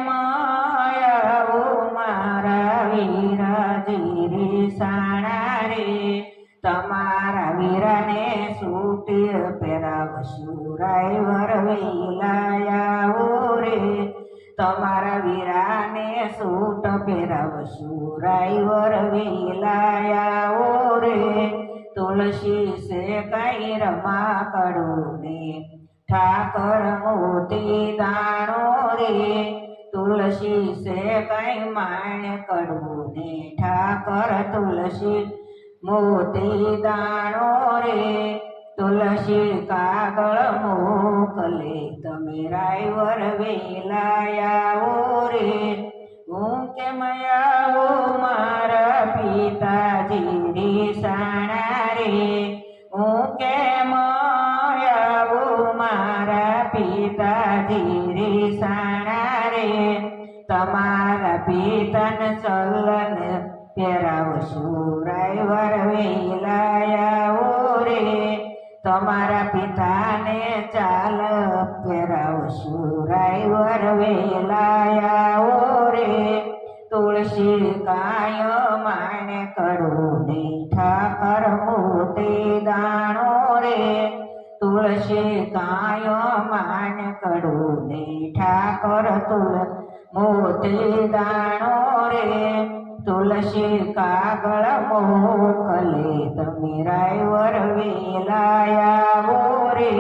માયાઓ મારા વીરાજી રીસાણા રે, તમારા વીરાને સૂટ પહેરાવશું રાયવર વેલાયાઓ રે, તમારા વીરાને સૂટ પહેરાવશું રાયવર વેલાયાઓ રે, તુલસી સે કઈ રમા કડુને ઠાકર મોતી દાણો રે, તુલસી સે કઈ માણ કડવું ને ઠાકર તુલસી મોતી દાણો રે, તુલસી કાગળ મોકલે તમે રાયવર વેલાયાઓ રે, હું કેમ આવો મારા પિતાજી રીસાણા રે, હું કેમ આવો મારા પિતાજી રીસાણા રે, તમારા પિતાને ચલન પહેરાવશું રાયવર વેલાયાઓ રે, તમારા પિતાને ચાલ પહેરાવશું રાયવર વેલાયાઓ રે, તુલસી કાય માને કડવું ને ઠાકર મોતી દાણો રે, તુલસી કાય માને કડવું ને ઠાકર મોતી દાણો રે, તુલસી કાગળ મોકલે તમે રાયવર વેલાયાઓ રે।